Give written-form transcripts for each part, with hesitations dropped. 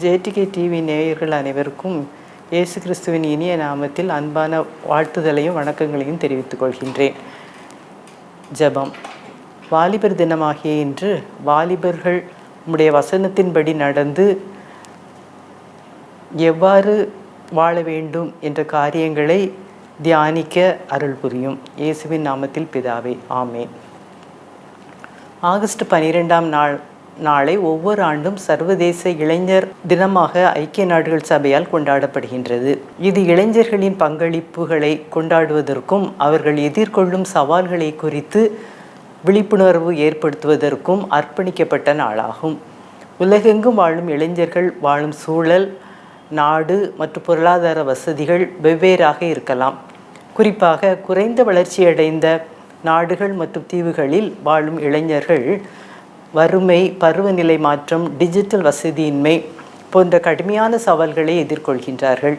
JDK TV நேயர்கள் அனைவருக்கும் இயேசு கிறிஸ்துவின் இனிய நாமத்தில் அன்பான வாழ்த்துதலையும் வணக்கங்களையும் தெரிவித்துக் கொள்கின்றேன். ஜெபம். வாலிபர் தினமாகிய இன்று வாலிபர்கள் உம்முடைய வசனத்தின்படி நடந்து எவ்வாறு வாழ வேண்டும் என்ற காரியங்களை தியானிக்க அருள் புரியும். இயேசுவின் நாமத்தில் பிதாவே, ஆமேன். ஆகஸ்ட் 12ஆம் நாளை ஒவ்வொரு ஆண்டும் சர்வதேச இளைஞர் தினமாக ஐக்கிய நாடுகள் சபையால் கொண்டாடப்படுகின்றது. இது இளைஞர்களின் பங்களிப்புகளை கொண்டாடுவதற்கும் அவர்கள் எதிர்கொள்ளும் சவால்களை குறித்து விழிப்புணர்வு ஏற்படுத்துவதற்கும் அர்ப்பணிக்கப்பட்ட நாளாகும். உலகெங்கும் வாழும் இளைஞர்கள் வாழும் சூழல், நாடு மற்றும் பொருளாதார வசதிகள் வெவ்வேறாக இருக்கலாம். குறிப்பாக குறைந்த வளர்ச்சியடைந்த நாடுகள் மற்றும் தீவுகளில் வாழும் இளைஞர்கள் வறுமை, பருவநிலை மாற்றம், டிஜிட்டல் வசதியின்மை போன்ற கடுமையான சவால்களை எதிர்கொள்கின்றார்கள்.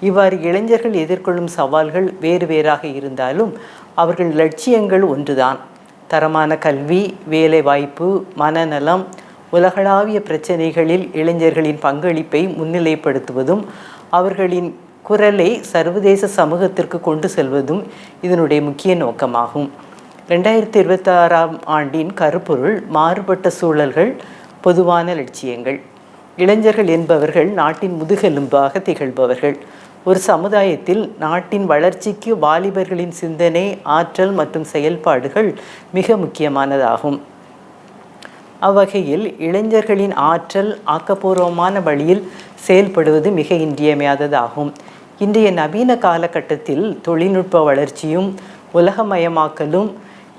இவ்வாறு இளைஞர்கள் எதிர்கொள்ளும் சவால்கள் வேறு வேறாக இருந்தாலும் அவர்கள் லட்சியங்கள் ஒன்றுதான். தரமான கல்வி, வேலைவாய்ப்பு, மனநலம், உலகளாவிய பிரச்சனைகளில் இளைஞர்களின் பங்களிப்பை முன்னிலைப்படுத்துவதும் அவர்களின் குரலை சர்வதேச சமூகத்திற்கு கொண்டு செல்வதும் இதனுடைய முக்கிய நோக்கமாகும். 2026ஆம் ஆண்டின் கருப்பொருள் மாறுபட்ட சூழல்கள், பொதுவான லட்சியங்கள். இளைஞர்கள் என்பவர்கள் நாட்டின் முதுகெலும்பாக திகழ்பவர்கள். ஒரு சமுதாயத்தில் நாட்டின் வளர்ச்சிக்கு வாலிபர்களின் சிந்தனை, ஆற்றல் மற்றும் செயல்பாடுகள் மிக முக்கியமானதாகும். அவ்வகையில் இளைஞர்களின் ஆற்றல் ஆக்கப்பூர்வமான வழியில் செயல்படுவது மிக இன்றியமையாததாகும். இன்றைய நவீன காலகட்டத்தில் தொழில்நுட்ப வளர்ச்சியும் உலகமயமாக்கலும்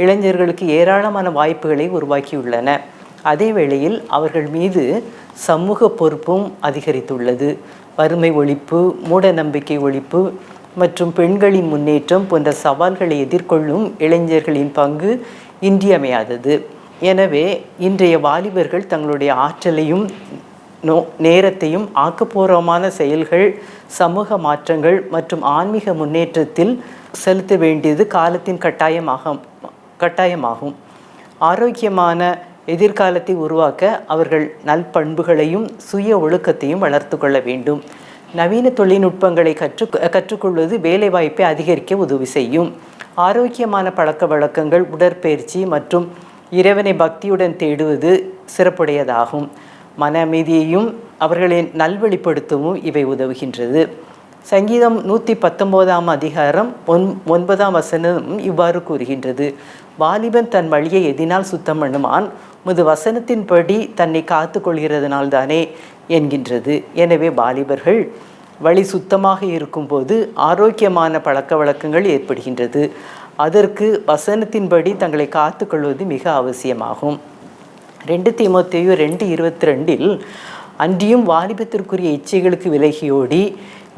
இளைஞர்களுக்கு ஏராளமான வாய்ப்புகளை உருவாக்கியுள்ளன. அதே வேளையில் அவர்கள் மீது சமூக பொறுப்பும் அதிகரித்துள்ளது. வறுமை ஒழிப்பு, மூட நம்பிக்கை ஒழிப்பு மற்றும் பெண்களின் முன்னேற்றம் போன்ற சவால்களை எதிர்கொள்ளும் இளைஞர்களின் பங்கு இன்றியமையாதது. எனவே இன்றைய வாலிபர்கள் தங்களுடைய ஆற்றலையும் நேரத்தையும் ஆக்கப்பூர்வமான செயல்கள், சமூக மாற்றங்கள் மற்றும் ஆன்மீக முன்னேற்றத்தில் செலுத்த வேண்டியது காலத்தின் கட்டாயமாகும். ஆரோக்கியமான எதிர்காலத்தை உருவாக்க அவர்கள் நல்பண்புகளையும் சுய ஒழுக்கத்தையும் வளர்த்து கொள்ள வேண்டும். நவீன தொழில்நுட்பங்களை கற்றுக்கொள்வது வேலைவாய்ப்பை அதிகரிக்க உதவி செய்யும். ஆரோக்கியமான பழக்க வழக்கங்கள், உடற்பயிற்சி மற்றும் இறைவனை பக்தியுடன் தேடுவது சிறப்புடையதாகும். மன அமைதியையும் அவர்களை நல்வழிப்படுத்தவும் இவை உதவுகின்றது. சங்கீதம் 119ஆம் அதிகாரம் 9ஆம் வசனம் இவ்வாறு கூறுகின்றது: வாலிபன் தன் வழியை எதினால் சுத்தம் பண்ணுவான், முது வசனத்தின்படி தன்னை காத்து கொள்கிறதுனால்தானே என்கின்றது. எனவே வாலிபர்கள் வழி சுத்தமாக இருக்கும்போது ஆரோக்கியமான பழக்க வழக்கங்கள் ஏற்படுகின்றது. அதற்கு வசனத்தின்படி தங்களை காத்து கொள்வது மிக அவசியமாகும். 2 தீமோத்தேயு 2:22 அன்றியும் வாலிபத்திற்குரிய இச்சைகளுக்கு விலகியோடி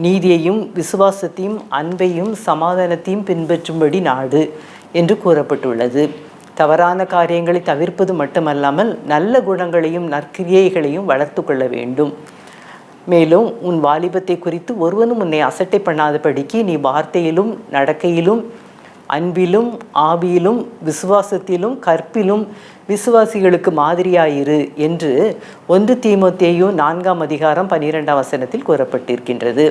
நீதியையும் விசுவாசத்தையும் அன்பையும் சமாதானத்தையும் பின்பற்றும்படி நாடு என்று கூறப்பட்டுள்ளது. தவறான காரியங்களை தவிர்ப்பது மட்டுமல்லாமல் நல்ல குணங்களையும் நற்கிரியைகளையும் வளர்த்து கொள்ள வேண்டும். மேலும் உன் வாலிபத்தை குறித்து ஒருவனும் உன்னை அசட்டை பண்ணாதபடிக்கு நீ வார்த்தையிலும் நடக்கையிலும் அன்பிலும் ஆவியிலும் விசுவாசத்திலும் கற்பிலும் விசுவாசிகளுக்கு மாதிரியாயிரு என்று 1 தீமோத்தேயு 4ஆம் அதிகாரம் 12ஆம் வசனத்தில் கூறப்பட்டிருக்கின்றது.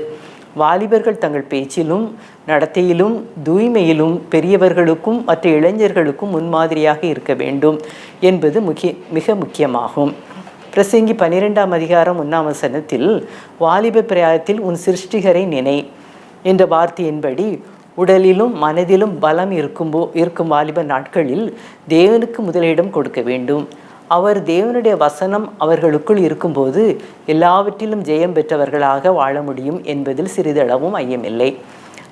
வாலிபர்கள் தங்கள் பேச்சிலும் நடத்தையிலும் தூய்மையிலும் பெரியவர்களுக்கும் மற்ற இளைஞர்களுக்கும் முன்மாதிரியாக இருக்க வேண்டும் என்பது மிக முக்கியமாகும். பிரசங்கி 12ஆம் அதிகாரம் 1ஆம் வசனத்தில் வாலிப பிராயத்தில் உன் சிருஷ்டிகரை நினை என்ற வார்த்தையின்படி உடலிலும் மனதிலும் பலம் இருக்கும் வாலிப நாட்களில் தேவனுக்கு முதலிடம் கொடுக்க வேண்டும். அவர் தேவனுடைய வசனம் அவர்களுக்குள் இருக்கும்போது எல்லாவற்றிலும் ஜெயம் பெற்றவர்களாக வாழ முடியும் என்பதில் சிறிதளவும் ஐயமில்லை.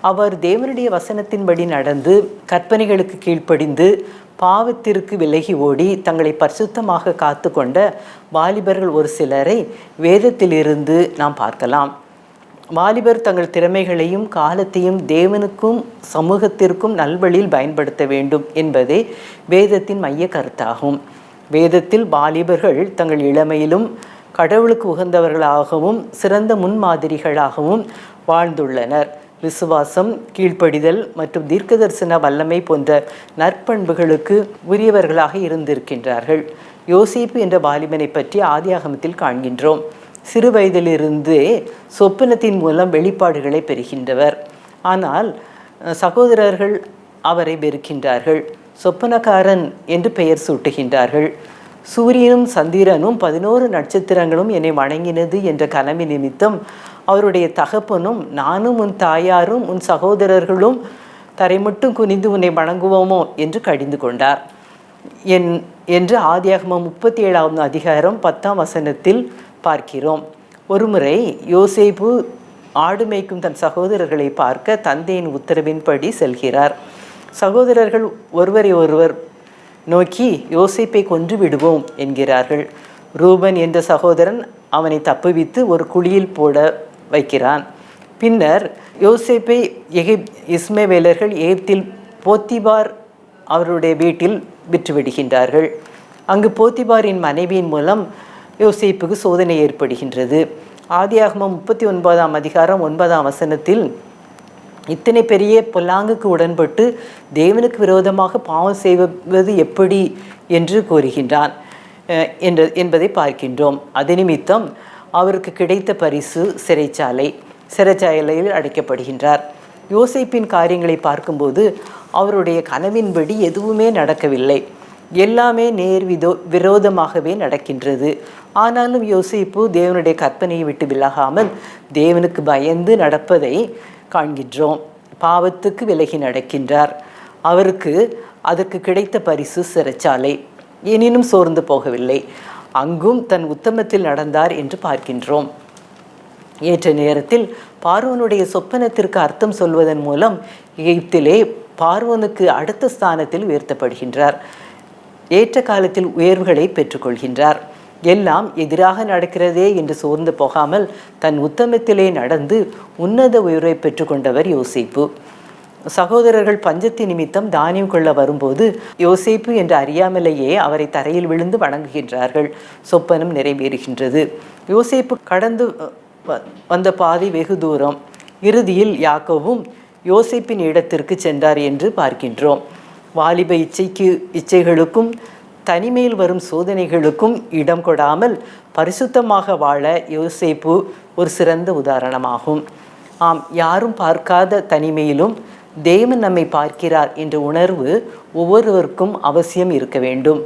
அவர் தேவனுடைய வசனத்தின்படி நடந்து கற்பனைகளுக்கு கீழ்ப்படிந்து பாவத்திற்கு விலகி ஓடி தங்களை பரிசுத்தமாக காத்து கொண்ட வாலிபர்கள் ஒரு சிலரை வேதத்திலிருந்து நாம் பார்க்கலாம். வாலிபர் தங்கள் திறமைகளையும் காலத்தையும் தேவனுக்கும் சமூகத்திற்கும் நல்வழியில் பயன்படுத்த வேண்டும் என்பதே வேதத்தின் மைய கருத்தாகும். வேதத்தில் வாலிபர்கள் தங்கள் இளமையிலும் கடவுளுக்கு உகந்தவர்களாகவும் சிறந்த முன்மாதிரிகளாகவும் வாழ்ந்துள்ளனர். விசுவாசம், கீழ்ப்படிதல் மற்றும் தீர்க்கதரிசன வல்லமை போன்ற நற்பண்புகளுக்கு உரியவர்களாக இருந்திருக்கின்றார்கள். யோசேப்பு என்ற வாலிபனை பற்றி ஆதியாகமத்தில் காண்கின்றோம். சிறு வயதிலிருந்தே சொப்பனத்தின் மூலம் வெளிப்பாடுகளை பெறுகின்றவர். ஆனால் சகோதரர்கள் அவரை வெறுக்கின்றார்கள். சொப்பனக்காரன் என்று பெயர் சூட்டுகின்றார்கள். சூரியனும் சந்திரனும் 11 நட்சத்திரங்களும் என்னை வணங்கினது என்ற கனவி நிமித்தம் அவருடைய தகப்பனும் நானும் உன் தாயாரும் உன் சகோதரர்களும் தரை மட்டும் குனிந்து உன்னை வணங்குவோமோ என்று கடிந்து கொண்டார் என்று ஆதியாகமம் 37ஆம் அதிகாரம் 10ஆம் வசனத்தில் பார்க்கிறோம். ஒருமுறை யோசேப்பு ஆடு மேய்க்கும் தன் சகோதரர்களை பார்க்க தந்தையின் உத்தரவின்படி செல்கிறார். சகோதரர்கள் ஒருவரை ஒருவர் நோக்கி யோசேப்பை கொன்று விடுவோம் என்கிறார்கள். ரூபன் என்ற சகோதரன் அவனை தப்புவித்து ஒரு குழியில் போட வைக்கிறான். பின்னர் யோசேப்பை இஸ்மவேலர்கள் எகிப்தில் போத்திபார் அவருடைய வீட்டில் விற்றுவிடுகின்றார்கள். அங்கு போத்திபாரின் மனைவியின் மூலம் யோசேப்புக்கு சோதனை ஏற்படுகின்றது. ஆதியாகமம் 39ஆம் அதிகாரம் 9ஆம் வசனத்தில் இத்தனை பெரிய பொல்லாங்குக்கு உடன்பட்டு தேவனுக்கு விரோதமாக பாவம் செய்வது எப்படி என்று கூறுகின்றான் என்பதை பார்க்கின்றோம். அது நிமித்தம் அவருக்கு கிடைத்த பரிசு சிறைச்சாலையில் அடைக்கப்படுகின்றார். யோசேப்பின் காரியங்களை பார்க்கும்போது அவருடைய கனவின்படி எதுவுமே நடக்கவில்லை. எல்லாமே விரோதமாகவே நடக்கின்றது. ஆனாலும் யோசேப்பு தேவனுடைய கற்பனையை விட்டு விலகாமல் தேவனுக்கு பயந்து நடப்பதை காண்கின்றோம். பாவத்துக்கு விலகி நடக்கின்றார். அவருக்கு அதற்கு கிடைத்த பரிசு சிறைச்சாலை. எனினும் சோர்ந்து போகவில்லை. அங்கும் தன் உத்தமத்தில் நடந்தார் என்று பார்க்கின்றோம். ஏற்ற நேரத்தில் பார்வோனுடைய சொப்பனத்திற்கு அர்த்தம் சொல்வதன் மூலம் எகிப்திலே பார்வோனுக்கு அடுத்த ஸ்தானத்தில் உயர்த்தப்படுகின்றார். ஏற்ற காலத்தில் உயர்வுகளை பெற்றுக்கொள்கின்றார். எல்லாம் எதிராக நடக்கிறதே என்று சோர்ந்து போகாமல் தன் உத்தமத்திலே நடந்து உன்னத உயர்வை பெற்றுக்கொண்டவர் யோசேப்பு. சகோதரர்கள் பஞ்சத்தின் நிமித்தம் தானியம் கொள்ள வரும்போது யோசேப்பு என்று அறியாமலேயே அவரை தரையில் விழுந்து வணங்குகின்றார்கள். சொப்பனம் நிறைவேறுகின்றது. யோசேப்பு கடந்து வந்த பாதை வெகு தூரம். இறுதியில் யாக்கோவும் யோசேப்பின் இடத்திற்கு சென்றார் என்று பார்க்கின்றோம். வாலிப இச்சைகளுக்கும் தனிமையில் வரும் சோதனைகளுக்கும் இடம் கொடாமல் பரிசுத்தமாக வாழ யோசேப்பு ஒரு சிறந்த உதாரணமாகும். யாரும் பார்க்காத தனிமையிலும் தேவன் நம்மை பார்க்கிறார் என்ற உணர்வு ஒவ்வொருவருக்கும் அவசியம் இருக்க வேண்டும்.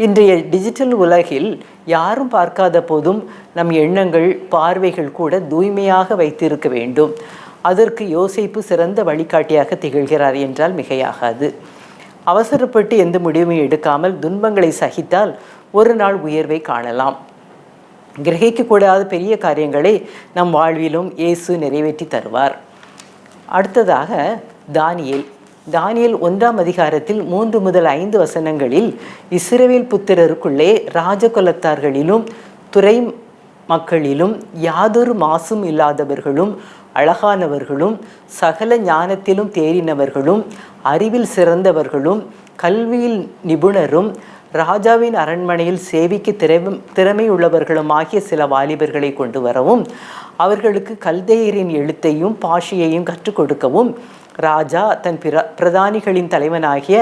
இன்றைய டிஜிட்டல் உலகில் யாரும் பார்க்காத போதும் நம் எண்ணங்கள் பார்வைகள் கூட தூய்மையாக வைத்திருக்க வேண்டும். அதற்கு யோசேப்பு சிறந்த வழிகாட்டியாக திகழ்கிறார் என்றால் மிகையாகாது. அவசரப்பட்டு எந்த முடிவும் எடுக்காமல் துன்பங்களை சகித்தால் ஒரு நாள் உயர்வை காணலாம். கிரகிக்கக்கூடாத பெரிய காரியங்களை நம் வாழ்விலும் இயேசு நிறைவேற்றி தருவார். அடுத்ததாக தானியேல் 1ஆம் அதிகாரத்தில் 3 முதல் 5 வசனங்களில் இஸ்ரவேல் புத்திரருக்குள்ளே ராஜகுலத்தார்களிலும் துறை மக்களிலும் யாதொரு மாசும் இல்லாதவர்களும் அழகானவர்களும் சகல ஞானத்திலும் தேறினவர்களும் அறிவில் சிறந்தவர்களும் கல்வியில் நிபுணரும் ராஜாவின் அரண்மனையில் சேவிக்க திறமை உள்ளவர்களுமாகிய சில வாலிபர்களை கொண்டு வரவும் அவர்களுக்கு கல்தேயரின் எழுத்தையும் பாஷையையும் கற்றுக் கொடுக்கவும் ராஜா தன் பிரதானிகளின் தலைவனாகிய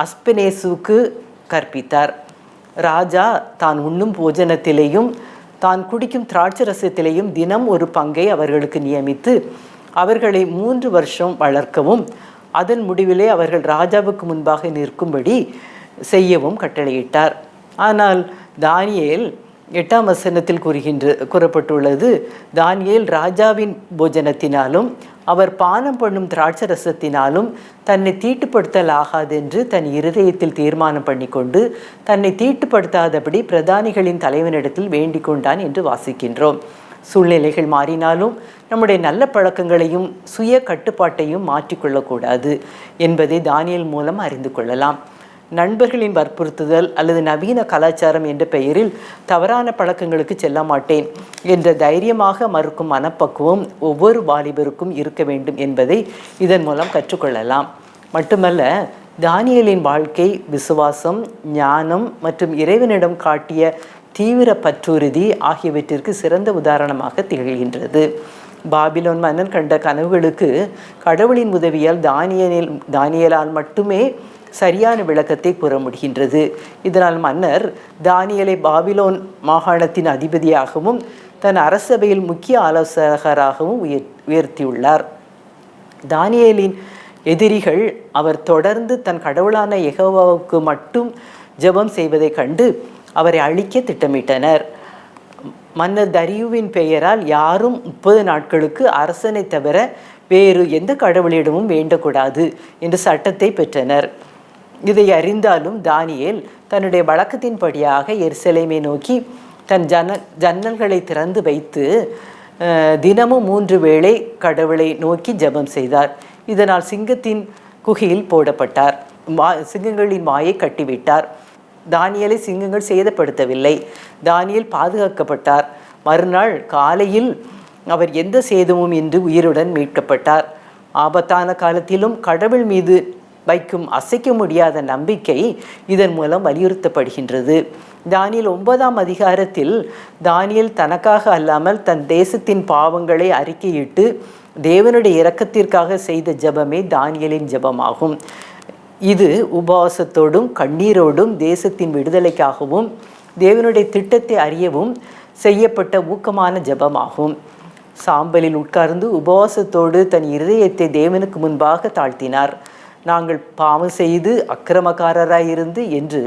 அஸ்பெனேசுக்கு கற்பித்தார். ராஜா தான் உண்ணும் போஜனத்திலேயும் தான் குடிக்கும் திராட்சரசத்திலேயும் தினம் ஒரு பங்கை அவர்களுக்கு நியமித்து அவர்களை 3 வருஷம் வளர்க்கவும் அதன் முடிவிலே அவர்கள் ராஜாவுக்கு முன்பாக நிற்கும்படி செய்யவும் கட்டளையிட்டார். ஆனால் தானியேல் 8ஆம் வசனத்தில் கூறப்பட்டுள்ளது, தானியேல் ராஜாவின் போஜனத்தினாலும் அவர் பானம் பண்ணும் திராட்சரசத்தினாலும் தன்னை தீட்டுப்படுத்தல் ஆகாதென்று தன் இருதயத்தில் தீர்மானம் பண்ணி கொண்டு தன்னை தீட்டுப்படுத்தாதபடி பிரதானிகளின் தலைவனிடத்தில் வேண்டிக் கொண்டான் என்று வாசிக்கின்றோம். சூழ்நிலைகள் மாறினாலும் நம்முடைய நல்ல பழக்கங்களையும் சுய கட்டுப்பாட்டையும் மாற்றிக்கொள்ளக்கூடாது என்பதை தானியேல் மூலம் அறிந்து கொள்ளலாம். நண்பர்களின் வற்புறுத்துதல் அல்லது நவீன கலாச்சாரம் என்ற பெயரில் தவறான பழக்கங்களுக்கு செல்ல மாட்டேன் என்ற தைரியமாக மறுக்கும் மனப்பக்குவம் ஒவ்வொரு வாலிபருக்கும் இருக்க வேண்டும் என்பதை இதன் மூலம் கற்றுக்கொள்ளலாம். மட்டுமல்ல, தானியேலின் வாழ்க்கை விசுவாசம், ஞானம் மற்றும் இறைவனிடம் காட்டிய தீவிர பற்றுறுதி ஆகியவற்றிற்கு சிறந்த உதாரணமாக திகழ்கின்றது. பாபிலோன் மன்னன் கண்ட கனவுகளுக்கு கடவுளின் உதவியால் தானியேலால் மட்டுமே சரியான விளக்கத்தை கூற முடிகின்றது. இதனால் மன்னர் தானியேலை பாபிலோன் மாகாணத்தின் அதிபதியாகவும் தன் அரசபையில் முக்கிய ஆலோசகராகவும் உயர்த்தியுள்ளார். தானியேலின் எதிரிகள் அவர் தொடர்ந்து தன் கடவுளான யெகோவாவுக்கு மட்டும் ஜெபம் செய்வதை கண்டு அவரை அழிக்க திட்டமிட்டனர். மன்னர் தரியுவின் பெயரால் யாரும் 30 நாட்களுக்கு அரசனை தவிர வேறு எந்த கடவுளிடமும் வேண்டக்கூடாது என்று சட்டத்தை பெற்றனர். இதை அறிந்தாலும் தானியேல் தன்னுடைய வழக்கத்தின்படியாக எருசலேமை நோக்கி தன் ஜன்னல்களை திறந்து வைத்து தினமும் 3 வேளை கடவுளை நோக்கி ஜெபம் செய்தார். இதனால் சிங்கத்தின் குகையில் போடப்பட்டார். சிங்கங்களின் வாயை கட்டிவிட்டார். தானியேலை சிங்கங்கள் சேதப்படுத்தவில்லை. தானியேல் பாதுகாக்கப்பட்டார். மறுநாள் காலையில் அவர் எந்த சேதமும் இன்றி உயிருடன் மீட்கப்பட்டார். ஆபத்தான காலத்திலும் கடவுள் மீது வைக்கும் அசைக்க முடியாத நம்பிக்கை இதன் மூலம் வலியுறுத்தப்படுகின்றது. தானியேல் 9ஆம் அதிகாரத்தில் தானியேல் தனக்காக அல்லாமல் தன் தேசத்தின் பாவங்களை அறிக்கையிட்டு தேவனுடைய இரக்கத்திற்காக செய்த ஜெபமே தானியேலின் ஜெபமாகும். இது உபவாசத்தோடும் கண்ணீரோடும் தேசத்தின் விடுதலைக்காகவும் தேவனுடைய திட்டத்தை அறியவும் செய்யப்பட்ட ஊக்கமான ஜெபமாகும். சாம்பலில் உட்கார்ந்து உபவாசத்தோடு தன் இருதயத்தை தேவனுக்கு முன்பாக தாழ்த்தினார். நாங்கள் பாவம் செய்து அக்கிரமக்காரராயிருந்து என்று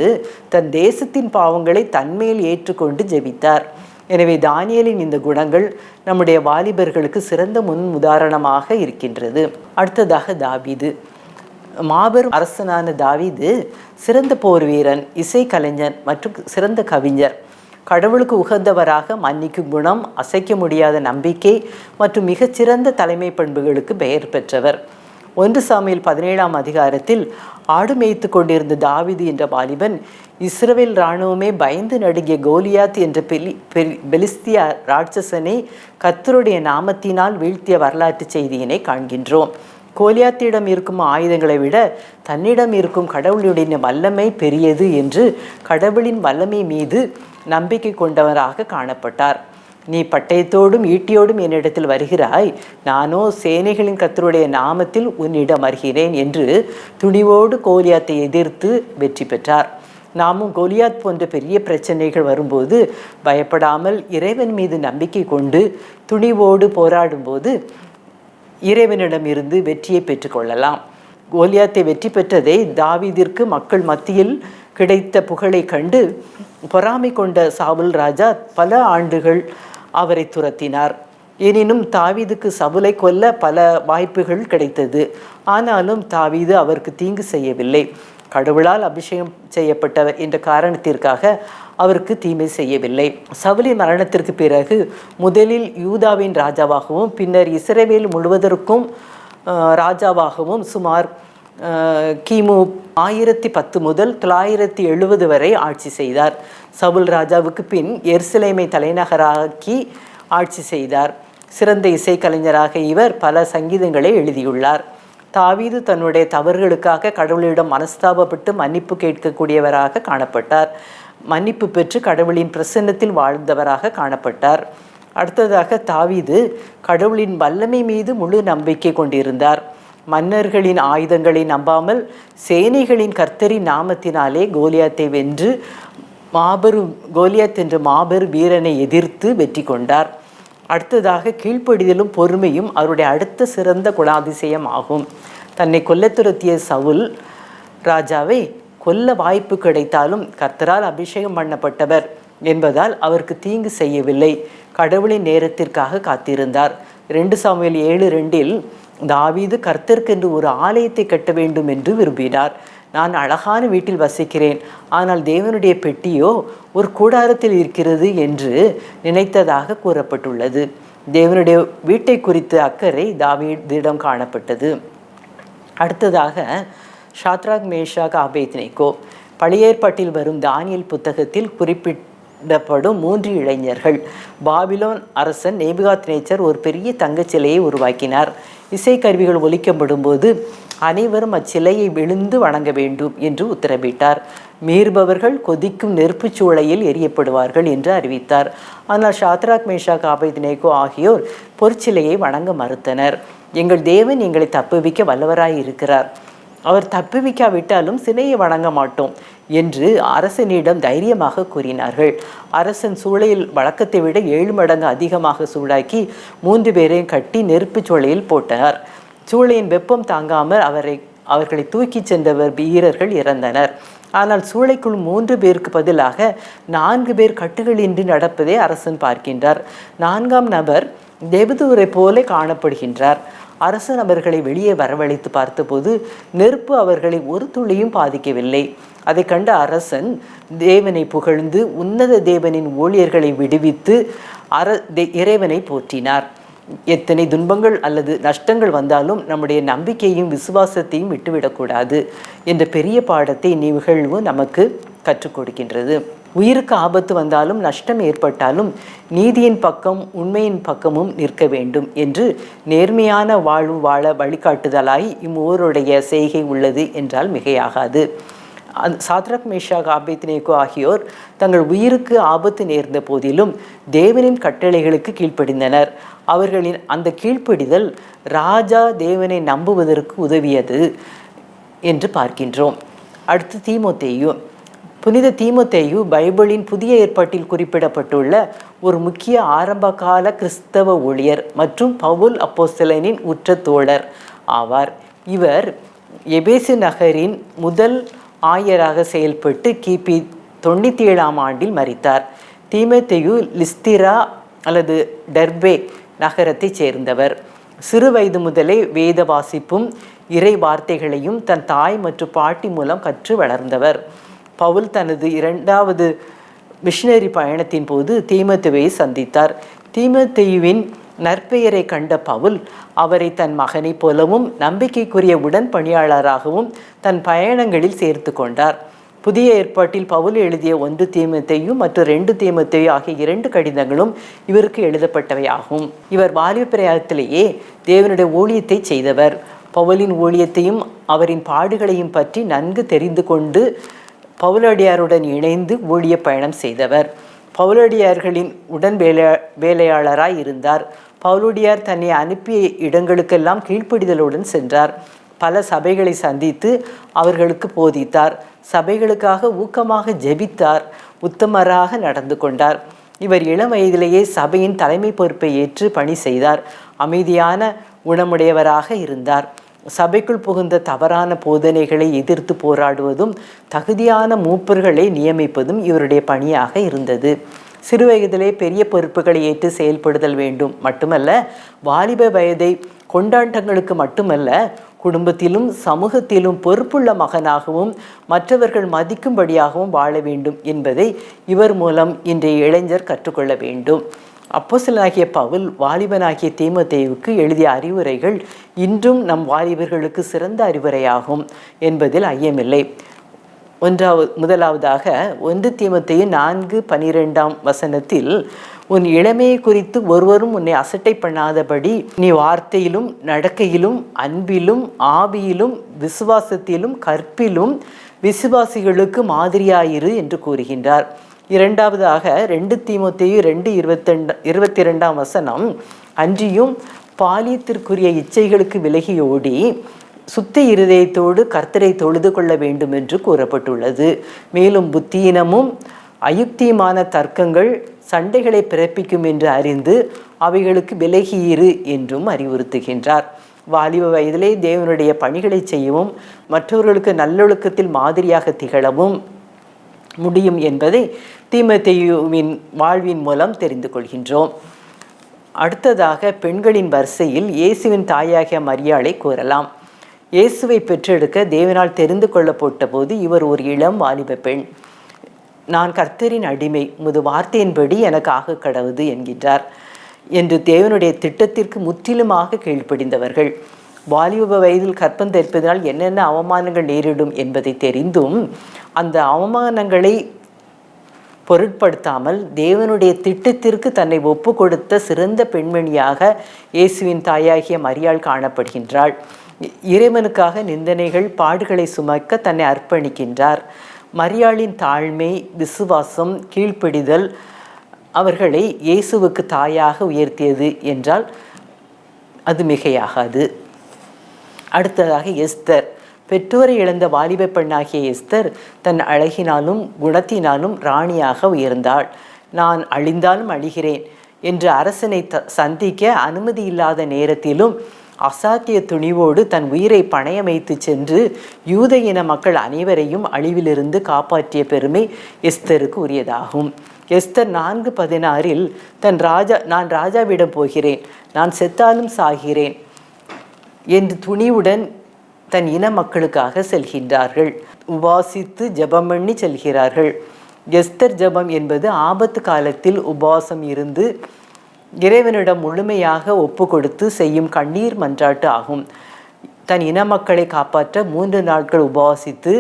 தன் தேசத்தின் பாவங்களை தன்மேல் ஏற்றுக்கொண்டு ஜெபித்தார். எனவே தானியேலின் இந்த குணங்கள் நம்முடைய வாலிபர்களுக்கு சிறந்த முன் உதாரணமாக இருக்கின்றது. அடுத்ததாக தாவீது. மாபெரும் அரசனான தாவீது சிறந்த போர் வீரன், இசை கலைஞர் மற்றும் சிறந்த கவிஞர். கடவுளுக்கு உகந்தவராக மன்னிக்கும் குணம், அசைக்க முடியாத நம்பிக்கை மற்றும் மிகச்சிறந்த தலைமை பண்புகளுக்கு பெயர் பெற்றவர். 1 சாமுவேல் 17ஆம் அதிகாரத்தில் ஆடு மேய்த்து கொண்டிருந்த தாவீது என்ற வாலிபன் இஸ்ரவேல் இராணுவமே பயந்து நடுங்கிய கோலியாத் என்ற பெலிஸ்திய ராட்சசனை கர்த்தருடைய நாமத்தினால் வீழ்த்திய வரலாற்று செய்தியினை காண்கின்றோம். கோலியாத்திடம் இருக்கும் ஆயுதங்களை விட தன்னிடம் இருக்கும் கடவுளுடைய வல்லமை பெரியது என்று கடவுளின் வல்லமை மீது நம்பிக்கை கொண்டவராக காணப்பட்டார். நீ பட்டயத்தோடும் ஈட்டியோடும் என்னிடத்தில் வருகிறாய், நானோ சேனைகளின் கர்த்தருடைய நாமத்தில் உன்னிடம் வருகிறேன் என்று துணிவோடு கோலியாத்தை எதிர்த்து வெற்றி பெற்றார். நாமும் கோலியாத் போன்ற பெரிய பிரச்சனைகள் வரும்போது பயப்படாமல் இறைவன் மீது நம்பிக்கை கொண்டு துணிவோடு போராடும்போது இறைவனிடமிருந்து வெற்றியை பெற்றுக்கொள்ளலாம். கோலியாத்தை வெற்றி பெற்றதை தாவீதிற்கு மக்கள் மத்தியில் கிடைத்த புகழை கண்டு பொறாமை கொண்ட சவுல் ராஜா பல ஆண்டுகள் அவரை துரத்தினார். எனினும் தாவீதுக்கு சவுலை கொல்ல பல வாய்ப்புகள் கிடைத்தது. ஆனாலும் தாவீது அவருக்கு தீங்கு செய்யவில்லை. கடவுளால் அபிஷேகம் செய்யப்பட்டவர் என்ற காரணத்திற்காக அவருக்கு தீமை செய்யவில்லை. சவுலின் மரணத்திற்கு பிறகு முதலில் யூதாவின் ராஜாவாகவும் பின்னர் இஸ்ரவேல் முழுவதற்கும் ராஜாவாகவும் சுமார் கிமு 1010 முதல் 970 வரை ஆட்சி செய்தார். சவுல் ராஜாவுக்கு பின் எருசலேமை தலைநகராக்கி ஆட்சி செய்தார். சிறந்த இசைக்கலைஞராக இவர் பல சங்கீதங்களை எழுதியுள்ளார். தாவீது தன்னுடைய தவறுகளுக்காக கடவுளிடம் மனஸ்தாபப்பட்டு மன்னிப்பு கேட்கக்கூடியவராக காணப்பட்டார். மன்னிப்பு பெற்று கடவுளின் பிரசன்னத்தில் வாழ்ந்தவராக காணப்பட்டார். அடுத்ததாக தாவீது கடவுளின் வல்லமை மீது முழு நம்பிக்கை கொண்டிருந்தார். மன்னர்களின் ஆயுதங்களை நம்பாமல் சேனைகளின் கர்த்தரின் நாமத்தினாலே கோலியாத்தை வென்று கோலியாத் என்ற மாபெரும் வீரனை எதிர்த்து வெற்றி கொண்டார். அடுத்ததாக கீழ்ப்படிதலும் பொறுமையும் அவருடைய அடுத்த சிறந்த குணாதிசயம் ஆகும். தன்னை கொல்ல துரத்திய சவுல் ராஜாவை கொல்ல வாய்ப்பு கிடைத்தாலும் கர்த்தரால் அபிஷேகம் பண்ணப்பட்டவர் என்பதால் அவருக்கு தீங்கு செய்யவில்லை. கடவுளின் நேரத்திற்காக காத்திருந்தார். 2 சாமுவேல் 7:2 தாவீது கர்த்தருக்கென்று ஒரு ஆலயத்தை கட்ட வேண்டும் என்று விரும்பினார். நான் அழகான வீட்டில் வசிக்கிறேன், ஆனால் தேவனுடைய பெட்டியோ ஒரு கூடாரத்தில் இருக்கிறது என்று நினைத்ததாக கூறப்பட்டுள்ளது. தேவனுடைய வீட்டை குறித்த அக்கறை தாவீதிடம் காணப்பட்டது. அடுத்ததாக ஷாத்ராக், மேஷாக், ஆபேத்நேகோ. பழைய ஏற்பாட்டில் வரும் தானியேல் புத்தகத்தில் குறிப்பிடப்படும் 3 இளைஞர்கள். பாபிலோன் அரசன் நேபுகாத்நேச்சர் ஒரு பெரிய தங்கச் சிலையை உருவாக்கினார். இசைக்கருவிகள் ஒலிக்கப்படும் போது அனைவரும் அச்சிலையை விழுந்து வணங்க வேண்டும் என்று உத்தரவிட்டார். மீறுபவர்கள் கொதிக்கும் நெருப்புச் சூளையில் எரியப்படுவார்கள் என்று அறிவித்தார். ஆனால் ஷாத்ராக், மேஷாக், ஆபேத்நேகோ ஆகியோர் பொற்சிலையை வணங்க மறுத்தனர். எங்கள் தேவன் எங்களை தப்புவிக்க வல்லவராய் இருக்கிறார், அவர் தப்புவிக்காவிட்டாலும் சிலையை வணங்க மாட்டோம் என்று அரசனிடம் தைரியமாக கூறினார்கள். அரசன் சூளையில் வழக்கத்தை விட 7 மடங்கு அதிகமாக சூடாக்கி 3 பேரையும் கட்டி நெருப்புச் சூளையில் போட்டார். சூளையின் வெப்பம் தாங்காமல் அவர்களை தூக்கிச் சென்றவர் வீரர்கள் இறந்தனர். ஆனால் சூளைக்குள் 3 பேருக்கு பதிலாக 4 பேர் கட்டுகளின்றி நடப்பதை அரசன் பார்க்கின்றார். 4ஆம் நபர் தேவதூரை போல காணப்படுகின்றார். அரசன் அவர்களை வெளியே வரவழைத்து பார்த்தபோது நெருப்பு அவர்களை ஒரு துளியும் பாதிக்கவில்லை. அதை கண்ட அரசன் தேவனை புகழ்ந்து உன்னத தேவனின் ஊழியர்களை விடுவித்து இறைவனை போற்றினார். எத்தனை துன்பங்கள் அல்லது நஷ்டங்கள் வந்தாலும் நம்முடைய நம்பிக்கையும் விசுவாசத்தையும் விட்டுவிடக்கூடாது என்ற பெரிய பாடத்தை நிகழ்வு நமக்கு கற்றுக் கொடுக்கின்றது. உயிருக்கு ஆபத்து வந்தாலும் நஷ்டம் ஏற்பட்டாலும் நீதியின் பக்கம் உண்மையின் பக்கமும் நிற்க வேண்டும் என்று நேர்மையான வாழ்வு வாழ வழிகாட்டுதலாய் இம்மூவருடைய செய்கை உள்ளது என்றால் மிகையாகாது. சாத்ராக், மேஷாக், ஆபேத்நேகோ ஆகியோர் தங்கள் உயிருக்கு ஆபத்து நேர்ந்த போதிலும் தேவனின் கட்டளைகளுக்கு கீழ்ப்படிந்தனர். அவர்களின் அந்த கீழ்ப்படிதல் ராஜா தேவனை நம்புவதற்கு உதவியது என்று பார்க்கின்றோம். அடுத்து தீமோத்தேயு. புனித தீமோத்தேயு பைபிளின் புதிய ஏற்பாட்டில் குறிப்பிடப்பட்டுள்ள ஒரு முக்கிய ஆரம்பகால கிறிஸ்தவ ஊழியர் மற்றும் பவுல் அப்போஸ்தலனின் உற்ற தோழர் ஆவார். இவர் எபேசு நகரின் முதல் ஆயராக செயல்பட்டு கிபி 97ஆம் ஆண்டில் மரித்தார். தீமோத்தேயு லிஸ்திரா அல்லது டெர்பே நகரத்தைச் சேர்ந்தவர். சிறு வயது முதலே வேத வாசிப்பும் இறை வார்த்தைகளையும் தன் தாய் மற்றும் பாட்டி மூலம் கற்று வளர்ந்தவர். பவுல் தனது 2வது மிஷனரி பயணத்தின் போது தீமோத்தேயுவை சந்தித்தார். தீமோத்தேயுவின் நற்பெயரை கண்ட பவுல் அவரை தன் மகனைப் போலவும் நம்பிக்கைக்குரிய உடன் பணியாளராகவும் தன் பயணங்களில் சேர்த்து கொண்டார். புதிய ஏற்பாட்டில் பவுல் எழுதிய 1 தீமோத்தேயு மற்றும் 2 தீமோத்தேயு ஆகிய 2 கடிதங்களும் இவருக்கு எழுதப்பட்டவையாகும். இவர் வாலிப பிராயத்திலேயே தேவனுடைய ஊழியத்தை செய்தவர். பவுலின் ஊழியத்தையும் அவரின் பாடுகளையும் பற்றி நன்கு தெரிந்து கொண்டு பவுலடியாருடன் இணைந்து ஊழிய பயணம் செய்தவர். பவுலடியார்களின் உடன் வேலையாளராய் இருந்தார். பவுலடியார் தன்னை அனுப்பிய இடங்களுக்கெல்லாம் கீழ்ப்படிதலுடன் சென்றார். பல சபைகளை சந்தித்து அவர்களுக்கு போதித்தார். சபைகளுக்காக ஊக்கமாக ஜெபித்தார். உத்தமராக நடந்து கொண்டார். இவர் இளம் வயதிலேயே சபையின் தலைமை பொறுப்பை ஏற்று பணி செய்தார். அமைதியான குணமுடையவராக இருந்தார். சபைக்குள் புகுந்த தவறான போதனைகளை எதிர்த்து போராடுவதும் தகுதியான மூப்பர்களை நியமிப்பதும் இவருடைய பணியாக இருந்தது. சிறு வயதிலே பெரிய பொறுப்புகளை ஏற்று செயல்படுதல் வேண்டும் மட்டுமல்ல, வாலிப வயதை கொண்டாட்டங்களுக்கு மட்டுமல்ல, குடும்பத்திலும் சமூகத்திலும் பொறுப்புள்ள மகனாகவும் மற்றவர்கள் மதிக்கும்படியாகவும் வாழ வேண்டும் என்பதை இவர் மூலம் இன்றைய இளைஞர் கற்றுக்கொள்ள வேண்டும். அப்போஸ்தலனாகிய பவுல் வாலிபனாகிய தீமோத்தேயுவுக்கு எழுதிய அறிவுரைகள் இன்றும் நம் வாலிபர்களுக்கு சிறந்த அறிவுரையாகும் என்பதில் ஐயமில்லை. முதலாவதாக 1 தீமோத்தேயு 4:12 உன் இளமையை குறித்து ஒருவரும் உன்னை அசட்டை பண்ணாதபடி நீ வார்த்தையிலும் நடக்கையிலும் அன்பிலும் ஆவியிலும் விசுவாசத்திலும் கற்பிலும் விசுவாசிகளுக்கு மாதிரியாயிரு என்று கூறுகின்றார். இரண்டாவதாக 2 தீமோத்தேயு 2:22 அன்றியும் பாலியத்திற்குரிய இச்சைகளுக்கு விலகி ஓடி சுத்த இருதயத்தோடு கர்த்தரை தொழுது கொள்ள வேண்டும் என்று கூறப்பட்டுள்ளது. மேலும் புத்தீனமும் அயுக்தியுமான தர்க்கங்கள் சண்டைகளை பிறப்பிக்கும் என்று அறிந்து அவைகளுக்கு விலகியிரு என்றும் அறிவுறுத்துகின்றார். வாலிப வயதிலே தேவனுடைய பணிகளை செய்யவும் மற்றவர்களுக்கு நல்லொழுக்கத்தில் மாதிரியாக திகழவும் முடியும் என்பதை தீமோத்தேயுவின் வாழ்வின் மூலம் தெரிந்து கொள்கின்றோம். அடுத்ததாக பெண்களின் வரிசையில் இயேசுவின் தாயாகிய மரியாளை கூறலாம். இயேசுவை பெற்றெடுக்க தேவனால் தெரிந்து கொள்ளப்பட்ட போது இவர் ஒரு இளம் வாலிப பெண். நான் கர்த்தரின் அடிமை, உமது வார்த்தையின்படி எனக்கு ஆக கடவுது என்கின்றார் என்று தேவனுடைய திட்டத்திற்கு முற்றிலுமாக கீழ்ப்படிந்தவர்கள். வாலிப வயதில் கற்பம் தரிப்பதனால் என்னென்ன அவமானங்கள் நேரிடும் என்பதை தெரிந்தும் அந்த அவமானங்களை பொருட்படுத்தாமல் தேவனுடைய திட்டத்திற்கு தன்னை ஒப்பு கொடுத்த சிறந்த பெண்மணியாக இயேசுவின் தாயாகிய மரியாள் காணப்படுகின்றாள். இறைவனுக்காக நிந்தனைகள் பாடுகளை சுமக்க தன்னை அர்ப்பணிக்கின்றார். மரியாளின் தாழ்மை, விசுவாசம், கீழ்ப்படிதல் அவர்களை இயேசுவுக்கு தாயாக உயர்த்தியது என்றால் அது மிகையாகாது. அடுத்ததாக எஸ்தர். பெற்றோரை இழந்த வாலிப பெண்ணாகிய எஸ்தர் தன் அழகினாலும் குணத்தினாலும் ராணியாக உயர்ந்தாள். நான் அழிந்தாலும் அழிகிறேன் என்று அரசனை சந்திக்க அனுமதி இல்லாத நேரத்திலும் அசாத்திய துணிவோடு தன் உயிரை பணயம் வைத்து சென்று யூத இன மக்கள் அனைவரையும் அழிவிலிருந்து காப்பாற்றிய பெருமை எஸ்தருக்கு உரியதாகும். எஸ்தர் 4:16 நான் ராஜாவிடம் போகிறேன், நான் செத்தாலும் சாகிறேன் என்று துணிவுடன் தன் இன மக்களுக்காக செல்கின்றார்கள். உபாசித்து ஜெபம் பண்ணி செல்கிறார்கள். எஸ்தர் ஜெபம் என்பது ஆபத்து காலத்தில் உபவாசம் இருந்து இறைவனிடம் முழுமையாக ஒப்பு கொடுத்து செய்யும் கண்ணீர் மன்றாட்டு ஆகும். தன் இன மக்களை காப்பாற்ற 3 நாட்கள் உபவாசித்து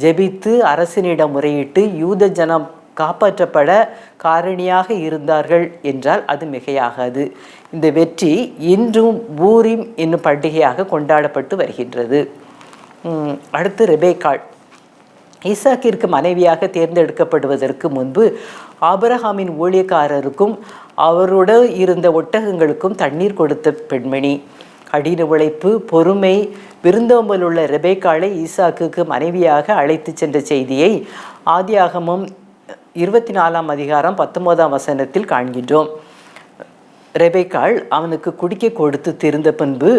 ஜெபித்து அரசனிடம் முறையிட்டு யூத ஜனம் காப்பாற்றப்பட காரணியாக இருந்தார்கள் என்றால் அது மிகையாகாது. இந்த வெற்றி இன்றும் பூரிம் என்னும் பண்டிகையாக கொண்டாடப்பட்டு வருகின்றது. அடுத்து ரெபேக்காள். ஈசாக்கிற்கு மனைவியாக தேர்ந்தெடுக்கப்படுவதற்கு முன்பு ஆபிரகாமின் ஊழியக்காரருக்கும் அவரோடு இருந்த ஒட்டகங்களுக்கும் தண்ணீர் கொடுத்த பெண்மணி. கடின உழைப்பு, பொறுமை, விருந்தோம்பல் உள்ள ரெபேக்காளை ஈசாக்குக்கு மனைவியாக அழைத்து சென்ற செய்தியை ஆதியாகமம் 24 அதிகாரம் 19 காண்கின்றோம். ரெபேக்காள் அவனுக்கு குடிக்க கொடுத்து தீர்ந்த பின்பு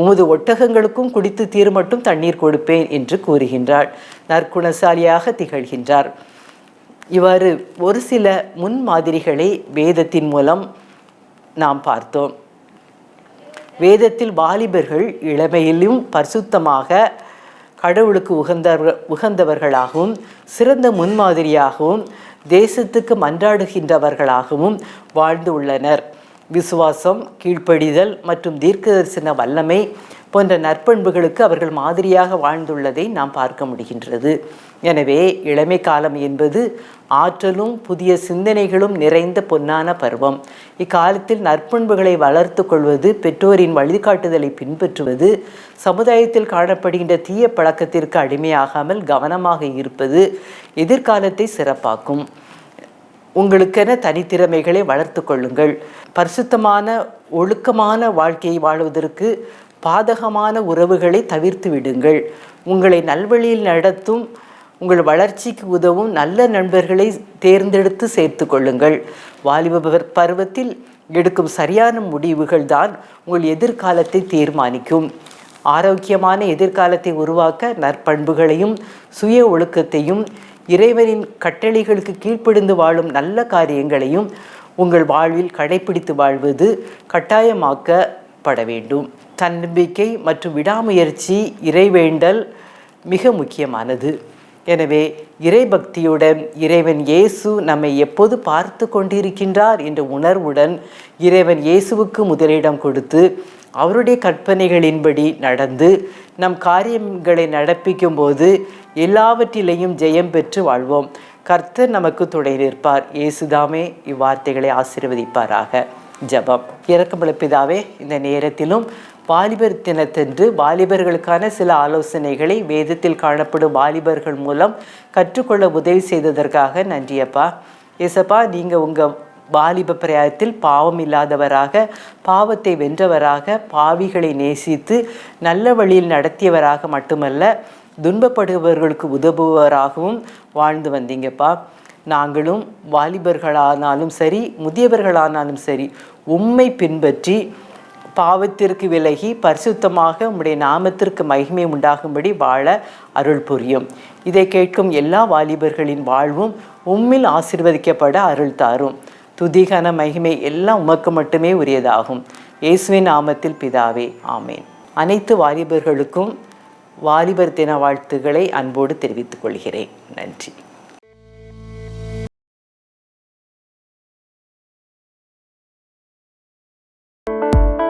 உமது ஒட்டகங்களுக்கும் குடித்து தீர் மட்டும் தண்ணீர் கொடுப்பேன் என்று கூறுகின்றாள். நற்குணசாலியாக திகழ்கின்றார். இவ்வாறு ஒரு சில முன்மாதிரிகளை வேதத்தின் மூலம் நாம் பார்த்தோம். வேதத்தில் வாலிபர்கள் இளமையிலும் பரிசுத்தமாக கடவுளுக்கு உகந்தவர்களாகவும் சிறந்த முன்மாதிரியாகவும் தேசத்துக்கு மன்றாடுகின்றவர்களாகவும் வாழ்ந்து உள்ளனர். விசுவாசம், கீழ்ப்படிதல் மற்றும் தீர்க்கதரிசன வல்லமை போன்ற நற்பண்புகளுக்கு அவர்கள் மாதிரியாக வாழ்ந்துள்ளதை நாம் பார்க்க முடிகின்றது. எனவே இளமை காலம் என்பது ஆற்றலும் புதிய சிந்தனைகளும் நிறைந்த பொன்னான பருவம். இக்காலத்தில் நற்பண்புகளை வளர்த்து கொள்வது, பெற்றோரின் வழிகாட்டுதலை பின்பற்றுவது, சமுதாயத்தில் காணப்படுகின்ற தீய பழக்கத்திற்கு அடிமையாகாமல் கவனமாக இருப்பது எதிர்காலத்தை சிறப்பாக்கும். உங்களுக்கென தனித்திறமைகளை வளர்த்து கொள்ளுங்கள். பரிசுத்தமான ஒழுக்கமான வாழ்க்கையை வாழ்வதற்கு பாதகமான உறவுகளை தவிர்த்து விடுங்கள். உங்களை நல்வழியில் நடத்தும், உங்கள் வளர்ச்சிக்கு உதவும் நல்ல நண்பர்களை தேர்ந்தெடுத்து சேர்த்து கொள்ளுங்கள். வாலிப பருவத்தில் எடுக்கும் சரியான முடிவுகள் தான் உங்கள் எதிர்காலத்தை தீர்மானிக்கும். ஆரோக்கியமான எதிர்காலத்தை உருவாக்க நற்பண்புகளையும் சுய ஒழுக்கத்தையும் இறைவனின் கட்டளைகளுக்கு கீழ்ப்படிந்து வாழும் நல்ல காரியங்களையும் உங்கள் வாழ்வில் கடைபிடித்து வாழ்வது கட்டாயமாக்கப்பட வேண்டும். தன்னம்பிக்கை மற்றும் விடாமுயற்சி, இறைவேண்டல் மிக முக்கியமானது. எனவே இறைபக்தியுடன் இறைவன் இயேசு நம்மை எப்போது பார்த்து கொண்டிருக்கின்றார் என்ற உணர்வுடன் இறைவன் இயேசுவுக்கு முதலிடம் கொடுத்து அவருடைய கற்பனைகளின்படி நடந்து நம் காரியங்களை நடப்பிக்கும் போது எல்லாவற்றிலையும் ஜெயம் பெற்று வாழ்வோம். கர்த்தர் நமக்கு துணை நிற்பார். இயேசுதாமே இவ்வார்த்தைகளை ஆசீர்வதிப்பாராக. ஜெபம். இரக்கமுள்ள பிதாவே, இந்த நேரத்திலும் வாலிபர் தினத்தன்று வாலிபர்களுக்கான சில ஆலோசனைகளை வேதத்தில் காணப்படும் வாலிபர்கள் மூலம் கற்றுக்கொள்ள உதவி செய்ததற்காக நன்றியப்பா. ஏசப்பா, நீங்கள் உங்கள் வாலிப பிரயாயத்தில் பாவம் இல்லாதவராக, பாவத்தை வென்றவராக, பாவிகளை நேசித்து நல்ல வழியில் நடத்தியவராக மட்டுமல்ல, துன்பப்படுபவர்களுக்கு உதவுவராகவும் வாழ்ந்து வந்தீங்கப்பா. நாங்களும் வாலிபர்களானாலும் சரி, முதியவர்களானாலும் சரி, உம்மை பின்பற்றி பாவத்திற்கு விலகி பரிசுத்தமாக உம்முடைய நாமத்திற்கு மகிமை உண்டாகும்படி வாழ அருள் புரியும். இதை கேட்கும் எல்லா வாலிபர்களின் வாழ்வும் உம்மில் ஆசீர்வதிக்கப்பட அருள் தாரும். துதிகன மகிமை எல்லாம் உமக்கு மட்டுமே உரியதாகும். இயேசுவின் நாமத்தில் பிதாவே, ஆமேன். அனைத்து வாலிபர்களுக்கும் வாலிபர் தின வாழ்த்துக்களை அன்போடு தெரிவித்துக் கொள்கிறேன். நன்றி.